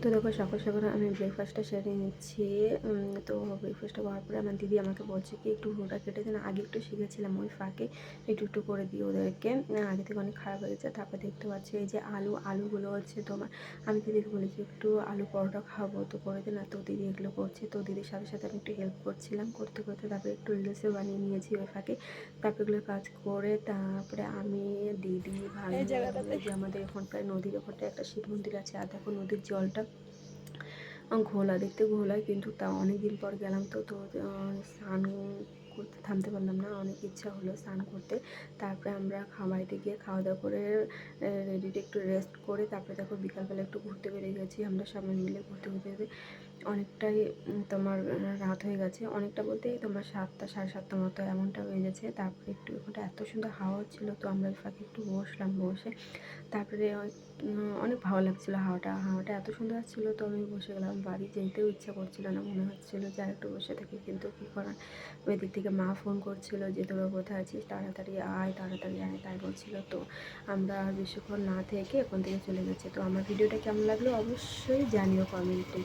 তো দেখো সকাল সকাল আমি ব্রেকফাস্টটা সেরে নিচ্ছি। তো ব্রেকফাস্টটা করার পরে আমার দিদি আমাকে বলছে কি একটু ভুলটা কেটে দেন, আগে একটু শিখেছিলাম ওই ফাঁকে একটু একটু করে দিই ওদেরকে। আগে থেকে অনেক খারাপ হয়ে গেছে। তারপর দেখতে পাচ্ছি এই যে আলুগুলো হচ্ছে তোমার, আমি দিদিকে বলেছি একটু আলু পরোটা খাবো তো করে দে না, তো দিদি এগুলো করছে। তো দিদির সাথে সাথে আমি একটু হেল্প করছিলাম, করতে করতে তারপরে একটু রিলসও বানিয়ে নিয়েছি ওই ফাঁকে। তারপরে এগুলো কাজ করে তারপরে আমি, দিদি, ভাবি, এই যে আমাদের এখন প্রায় নদীর ওখানটায় একটা শিব মন্দির আছে। আর দেখো নদীর জলটা ঘোলা, দেখতে ঘোলা কিন্তু তাও অনেক দিন পর গেলাম। তো তো স্নান করতে থামতে পারলাম না, অনেক ইচ্ছা হলো স্নান করতে। তারপরে আমরা বাড়িতে গিয়ে খাওয়া দাওয়া করে রেডিতে একটু রেস্ট করে তারপরে দেখো বিকালবেলা একটু ঘুরতে বেরিয়ে গেছি আমরা সবাই মিলে। ঘুরতে ঘুরতে অনেকটাই তোমার রাত হয়ে গেছে, অনেকটা বলতে তোমার 7টা 7:30 মতো এমনটা হয়ে গেছে। তারপরে একটু ওখানটা এত সুন্দর হাওয়া হচ্ছিলো, তো আমরা ওই ফাঁকে একটু বসলাম, বসে তারপরে অনেক ভালো লাগছিলো, হাওয়াটা এত সুন্দর আসছিলো। তো আমি বসে গেলাম, বাড়ি যেতেও ইচ্ছা করছিল না, মনে হচ্ছিলো যে আর একটু বসে থাকি, কিন্তু কী করার। ওই দিক থেকে মা ফোন করছিল যে তোরা কোথায় আছিস, তাড়াতাড়ি আয় তাড়াতাড়ি আয় তাই বলছিল। তো আমরা আর বেশিক্ষণ না থেকে ওখান থেকে চলে গেছি। তো আমার ভিডিওটা কেমন লাগলো অবশ্যই জানিও কমেন্টে।